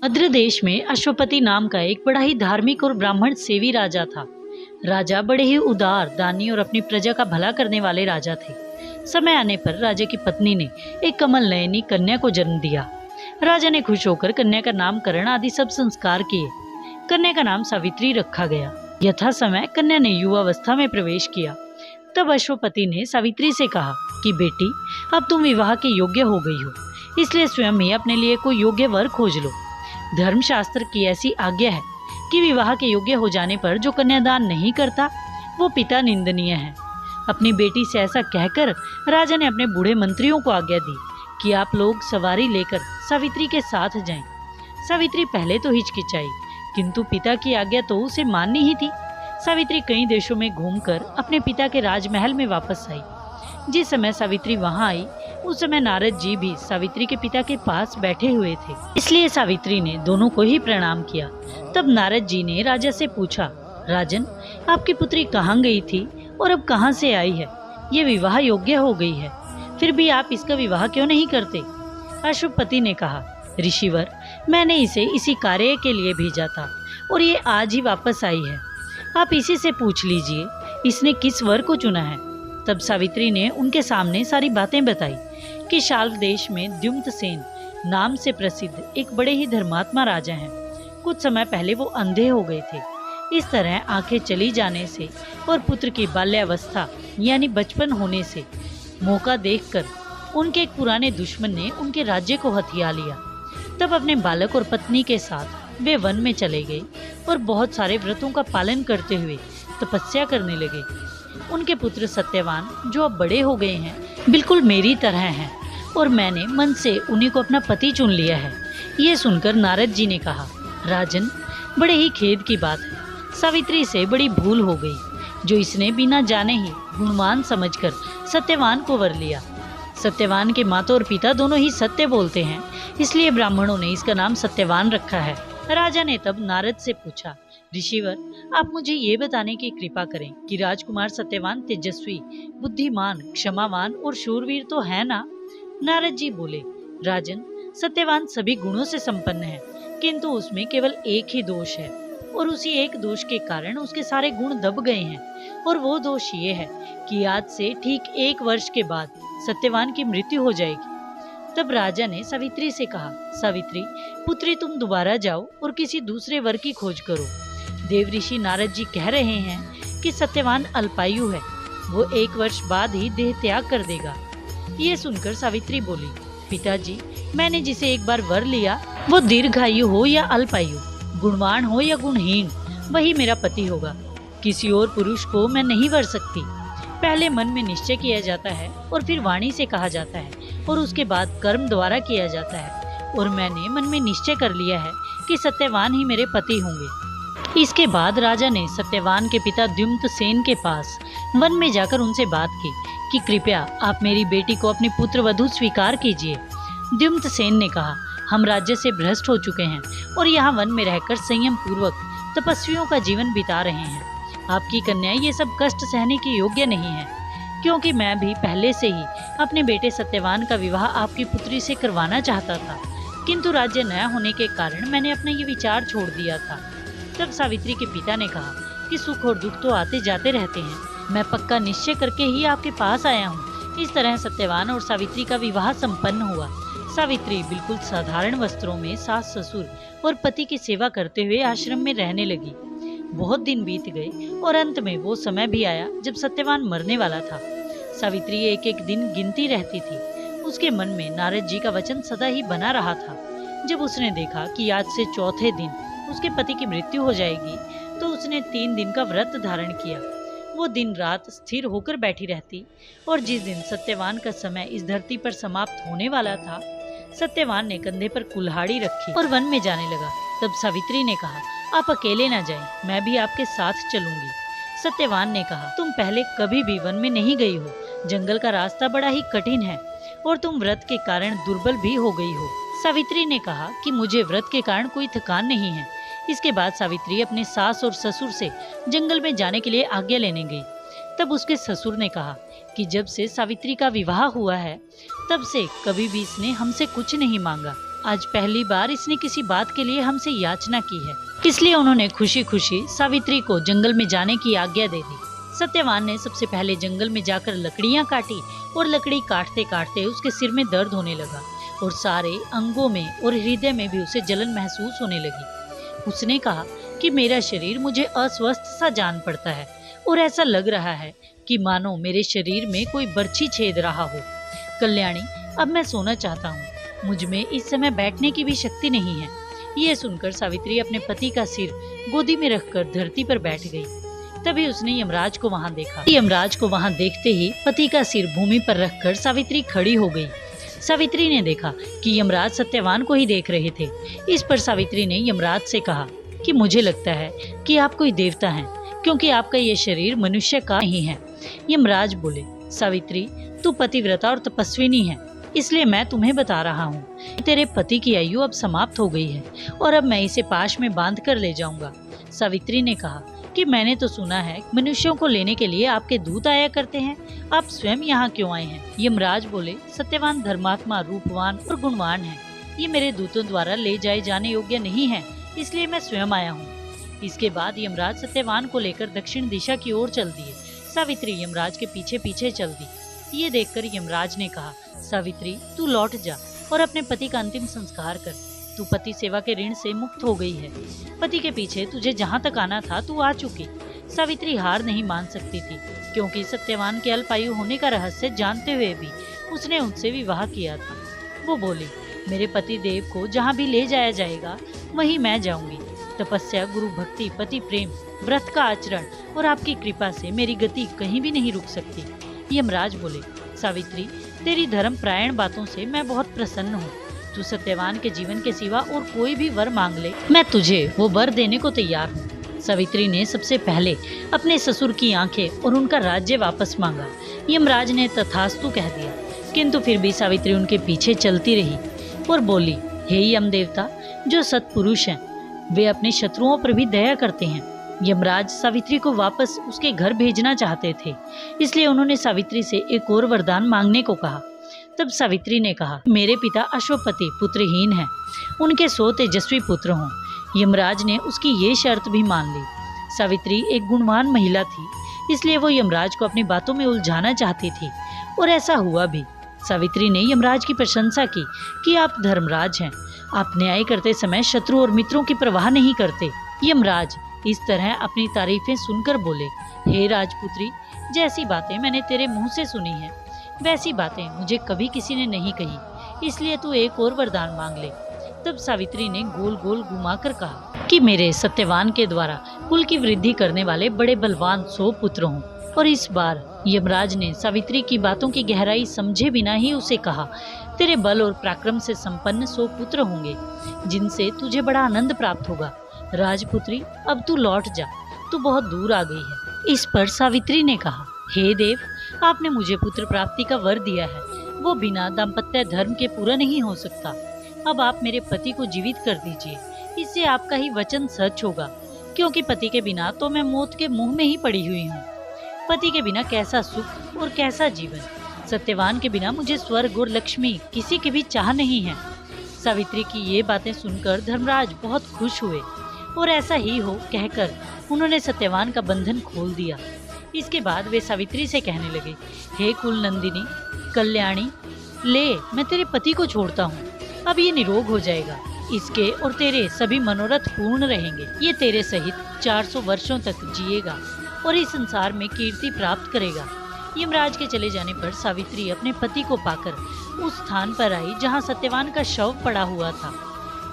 मद्र देश में अश्वपति नाम का एक बड़ा ही धार्मिक और ब्राह्मण सेवी राजा था। राजा बड़े ही उदार, दानी और अपनी प्रजा का भला करने वाले राजा थे। समय आने पर राजा की पत्नी ने एक कमल नयनी कन्या को जन्म दिया। राजा ने खुश होकर कन्या का नामकरण आदि सब संस्कार किए। कन्या का नाम सावित्री रखा गया। यथा समय कन्या ने युवावस्था में प्रवेश किया। तब अश्वपति ने सावित्री से कहा कि बेटी, अब तुम विवाह के योग्य हो गई हो, इसलिए स्वयं ही अपने लिए कोई योग्य वर खोज लो। धर्मशास्त्र की ऐसी आज्ञा है कि विवाह के योग्य हो जाने पर जो कन्यादान नहीं करता वो पिता निंदनीय है। अपनी बेटी से ऐसा कहकर राजा ने अपने बूढ़े मंत्रियों को आज्ञा दी कि आप लोग सवारी लेकर सावित्री के साथ जाएं। सावित्री पहले तो हिचकिचाई, किंतु पिता की आज्ञा तो उसे माननी ही थी। सावित्री कई देशों में घूमकर अपने पिता के राजमहल में वापस आई। जिस समय सावित्री वहां आई उस समय नारद जी भी सावित्री के पिता के पास बैठे हुए थे, इसलिए सावित्री ने दोनों को ही प्रणाम किया। तब नारद जी ने राजा से पूछा, राजन, आपकी पुत्री कहाँ गई थी और अब कहाँ से आई है? ये विवाह योग्य हो गई है, फिर भी आप इसका विवाह क्यों नहीं करते? अश्वपति ने कहा, ऋषिवर, मैंने इसे इसी कार्य के लिए भेजा था और ये आज ही वापस आई है। आप इसी से पूछ लीजिए इसने किस वर को चुना है। तब सावित्री ने उनके सामने सारी बातें बताई कि शाल्व देश में द्युम्नसेन नाम से प्रसिद्ध एक बड़े ही धर्मात्मा राजा हैं। कुछ समय पहले वो अंधे हो गए थे। इस तरह आंखें चली जाने से और पुत्र की बाल्यावस्था यानी बचपन होने से मौका देखकर उनके एक पुराने दुश्मन ने उनके राज्य को हथिया लिया। तब अपने बालक और पत्नी के साथ वे वन में चले गए और बहुत सारे व्रतों का पालन करते हुए तपस्या करने लगे। उनके पुत्र सत्यवान, जो अब बड़े हो गए हैं, बिल्कुल मेरी तरह हैं और मैंने मन से उन्हीं को अपना पति चुन लिया है। ये सुनकर नारद जी ने कहा, राजन, बड़े ही खेद की बात है। सावित्री से बड़ी भूल हो गई, जो इसने बिना जाने ही गुणवान समझकर सत्यवान को वर लिया। सत्यवान के माता और पिता दोनों ही सत्य बोलते हैं, इसलिए ब्राह्मणों ने इसका नाम सत्यवान रखा है। राजा ने तब नारद से पूछा, ऋषिवर, आप मुझे ये बताने की कृपा करें कि राजकुमार सत्यवान तेजस्वी, बुद्धिमान, क्षमावान और शूरवीर तो है ना? नारद जी बोले, राजन, सत्यवान सभी गुणों से संपन्न है, किंतु उसमें केवल एक ही दोष है और उसी एक दोष के कारण उसके सारे गुण दब गए हैं। और वो दोष ये है कि आज से ठीक 1 वर्ष के बाद सत्यवान की मृत्यु हो जाएगी। तब राजा ने सावित्री से कहा, सावित्री पुत्री, तुम दोबारा जाओ और किसी दूसरे वर की खोज करो। देव ऋषि नारद जी कह रहे हैं कि सत्यवान अल्पायु है, वो 1 वर्ष बाद ही देह त्याग कर देगा। ये सुनकर सावित्री बोली, पिताजी, मैंने जिसे एक बार वर लिया वो दीर्घायु हो या अल्पायु, गुणवान हो या गुणहीन, वही मेरा पति होगा। किसी और पुरुष को मैं नहीं वर सकती। पहले मन में निश्चय किया जाता है और फिर वाणी से कहा जाता है और उसके बाद कर्म द्वारा किया जाता है, और मैंने मन में निश्चय कर लिया है कि सत्यवान ही मेरे पति होंगे। इसके बाद राजा ने सत्यवान के पिता द्युम्नसेन के पास वन में जाकर उनसे बात की कि कृपया आप मेरी बेटी को अपनी पुत्र वधू स्वीकार कीजिए। द्युम्नसेन ने कहा, हम राज्य से भ्रष्ट हो चुके हैं और यहाँ वन में रहकर संयम पूर्वक तपस्वियों का जीवन बिता रहे हैं। आपकी कन्या ये सब कष्ट सहने के योग्य नहीं है, क्योंकि मैं भी पहले से ही अपने बेटे सत्यवान का विवाह आपकी पुत्री से करवाना चाहता था, किंतु राज्य नया होने के कारण मैंने अपना ये विचार छोड़ दिया था। तब सावित्री के पिता ने कहा कि सुख और दुख तो आते जाते रहते हैं, मैं पक्का निश्चय करके ही आपके पास आया हूँ। इस तरह सत्यवान और सावित्री का विवाह संपन्न हुआ। सावित्री बिल्कुल साधारण वस्त्रों में सास ससुर और पति की सेवा करते हुए आश्रम में रहने लगी। बहुत दिन बीत गए और अंत में वो समय भी आया जब सत्यवान मरने वाला था। सावित्री एक एक दिन गिनती रहती थी। उसके मन में नारद जी का वचन सदा ही बना रहा था। जब उसने देखा कि आज से चौथे दिन उसके पति की मृत्यु हो जाएगी, तो उसने 3 दिन का व्रत धारण किया। वो दिन रात स्थिर होकर बैठी रहती और जिस दिन सत्यवान का समय इस धरती पर समाप्त होने वाला था, सत्यवान ने कंधे पर कुल्हाड़ी रखी और वन में जाने लगा। तब सावित्री ने कहा, आप अकेले न जाएं, मैं भी आपके साथ चलूंगी। सत्यवान ने कहा, तुम पहले कभी भी वन में नहीं गई हो, जंगल का रास्ता बड़ा ही कठिन है और तुम व्रत के कारण दुर्बल भी हो गई हो। सावित्री ने कहा कि मुझे व्रत के कारण कोई थकान नहीं है। इसके बाद सावित्री अपने सास और ससुर से जंगल में जाने के लिए आज्ञा लेने गई। तब उसके ससुर ने कहा कि जब से सावित्री का विवाह हुआ है, तब से कभी भी इसने हमसे कुछ नहीं मांगा। आज पहली बार इसने किसी बात के लिए हमसे याचना की है, इसलिए उन्होंने खुशी खुशी सावित्री को जंगल में जाने की आज्ञा दे दी। सत्यवान ने सबसे पहले जंगल में जाकर लकड़ियां काटी और लकड़ी काटते काटते उसके सिर में दर्द होने लगा और सारे अंगों में और हृदय में भी उसे जलन महसूस होने लगी। उसने कहा कि मेरा शरीर मुझे अस्वस्थ सा जान पड़ता है और ऐसा लग रहा है कि मानो मेरे शरीर में कोई बर्छी छेद रहा हो। कल्याणी, अब मैं सोना चाहता हूँ, मुझ में इस समय बैठने की भी शक्ति नहीं है। ये सुनकर सावित्री अपने पति का सिर गोदी में रखकर धरती पर बैठ गई। तभी उसने यमराज को वहां देखा। यमराज को वहां देखते ही पति का सिर भूमि पर रखकर सावित्री खड़ी हो गई। सावित्री ने देखा कि यमराज सत्यवान को ही देख रहे थे। इस पर सावित्री ने यमराज से कहा कि मुझे लगता है कि आप कोई देवता हैं, क्योंकि आपका ये शरीर मनुष्य का नहीं है। यमराज बोले, सावित्री, तू पतिव्रता और तपस्विनी है, इसलिए मैं तुम्हें बता रहा हूँ। तेरे पति की आयु अब समाप्त हो गई है और अब मैं इसे पाश में बांध कर ले जाऊंगा। सावित्री ने कहा कि मैंने तो सुना है मनुष्यों को लेने के लिए आपके दूत आया करते हैं, आप स्वयं यहाँ क्यों आए हैं? यमराज बोले, सत्यवान धर्मात्मा, रूपवान और गुणवान है। ये मेरे दूतों द्वारा ले जाए जाने योग्य नहीं है, इसलिए मैं स्वयं आया हूँ। इसके बाद यमराज सत्यवान को लेकर दक्षिण दिशा की ओर चल दिए। सावित्री यमराज के पीछे पीछे चल दी। ये देखकर यमराज ने कहा, सावित्री, तू लौट जा और अपने पति का अंतिम संस्कार कर। तू पति सेवा के ऋण से मुक्त हो गई है। पति के पीछे तुझे जहाँ तक आना था तू आ चुकी। सावित्री हार नहीं मान सकती थी, क्योंकि सत्यवान के अल्पायु होने का रहस्य जानते हुए भी उसने उनसे विवाह किया था। वो बोली, मेरे पति देव को जहाँ भी ले जाया जाएगा वहीं मैं जाऊंगी। तपस्या, गुरु भक्ति, पति प्रेम, व्रत का आचरण और आपकी कृपा से मेरी गति कहीं भी नहीं रुक सकती। यमराज बोले, सावित्री, तेरी धर्म प्रायण बातों से मैं बहुत प्रसन्न हूँ। तू सत्यवान के जीवन के सिवा और कोई भी वर मांग ले, मैं तुझे वो वर देने को तैयार हूँ। सावित्री ने सबसे पहले अपने ससुर की आंखें और उनका राज्य वापस मांगा। यमराज ने तथास्तु कह दिया, किंतु फिर भी सावित्री उनके पीछे चलती रही और बोली, हे यम देवता, जो सत्पुरुष हैं वे अपने शत्रुओं पर भी दया करते हैं। यमराज सावित्री को वापस उसके घर भेजना चाहते थे, इसलिए उन्होंने सावित्री से एक और वरदान मांगने को कहा। तब सावित्री ने कहा, मेरे पिता अश्वपति पुत्रहीन हैं, उनके 100 तेजस्वी पुत्र हों। यमराज ने उसकी ये शर्त भी मान ली। सावित्री एक गुणवान महिला थी, इसलिए वो यमराज को अपनी बातों में उलझाना चाहती थी, और ऐसा हुआ भी। सावित्री ने यमराज की प्रशंसा की कि आप धर्मराज हैं, आप न्याय करते समय शत्रु और मित्रों की परवाह नहीं करते। यमराज इस तरह अपनी तारीफें सुनकर बोले, हे राजपुत्री, जैसी बातें मैंने तेरे मुंह से सुनी हैं वैसी बातें मुझे कभी किसी ने नहीं कही, इसलिए तू एक और वरदान मांग ले। तब सावित्री ने गोल गोल घुमाकर कहा कि मेरे सत्यवान के द्वारा कुल की वृद्धि करने वाले बड़े बलवान 100 पुत्र हों। और इस बार यमराज ने सावित्री की बातों की गहराई समझे बिना ही उसे कहा, तेरे बल और पराक्रम से संपन्न 100 पुत्र होंगे, जिनसे तुझे बड़ा आनंद प्राप्त होगा। राजपुत्री, अब तू लौट जा, तू बहुत दूर आ गई है। इस पर सावित्री ने कहा, हे देव, आपने मुझे पुत्र प्राप्ति का वर दिया है, वो बिना दाम्पत्य धर्म के पूरा नहीं हो सकता। अब आप मेरे पति को जीवित कर दीजिए, इससे आपका ही वचन सच होगा, क्योंकि पति के बिना तो मैं मौत के मुंह में ही पड़ी हुई हूँ। पति के बिना कैसा सुख और कैसा जीवन। सत्यवान के बिना मुझे स्वर्ग और लक्ष्मी किसी की भी चाह नहीं है। सावित्री की ये बातें सुनकर धर्मराज बहुत खुश हुए, और ऐसा ही हो कहकर उन्होंने सत्यवान का बंधन खोल दिया। इसके बाद वे सावित्री से कहने लगे, हे कुल नंदिनी, कल्याणी, ले, मैं तेरे पति को छोड़ता हूँ, अब ये निरोग हो जाएगा। इसके और तेरे सभी मनोरथ पूर्ण रहेंगे। ये तेरे सहित 400 वर्षों तक जिएगा और इस संसार में कीर्ति प्राप्त करेगा। यमराज के चले जाने पर सावित्री अपने पति को पाकर उस स्थान पर आई जहाँ सत्यवान का शव पड़ा हुआ था।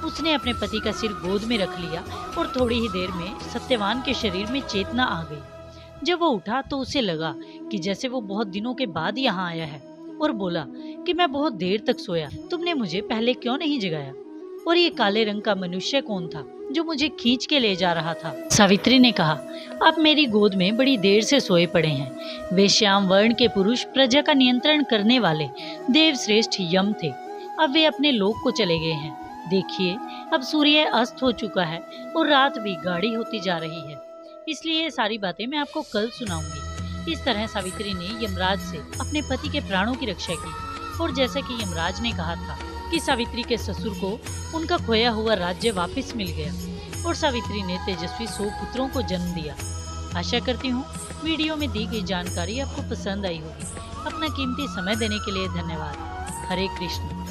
उसने अपने पति का सिर गोद में रख लिया और थोड़ी ही देर में सत्यवान के शरीर में चेतना आ गई। जब वो उठा तो उसे लगा कि जैसे वो बहुत दिनों के बाद यहाँ आया है, और बोला कि मैं बहुत देर तक सोया, तुमने मुझे पहले क्यों नहीं जगाया? और ये काले रंग का मनुष्य कौन था जो मुझे खींच के ले जा रहा था? सावित्री ने कहा, आप मेरी गोद में बड़ी देर से सोए पड़े हैं। वे श्याम वर्ण के पुरुष, प्रजा का नियंत्रण करने वाले देव श्रेष्ठ यम थे। अब वे अपने लोक को चले गए हैं। देखिए, अब सूर्य अस्त हो चुका है और रात भी गाढ़ी होती जा रही है, इसलिए ये सारी बातें मैं आपको कल सुनाऊंगी। इस तरह सावित्री ने यमराज से अपने पति के प्राणों की रक्षा की, और जैसा कि यमराज ने कहा था कि सावित्री के ससुर को उनका खोया हुआ राज्य वापस मिल गया और सावित्री ने तेजस्वी 100 पुत्रों को जन्म दिया। आशा करती हूँ वीडियो में दी गई जानकारी आपको पसंद आई होगी। अपना कीमती समय देने के लिए धन्यवाद। हरे कृष्ण।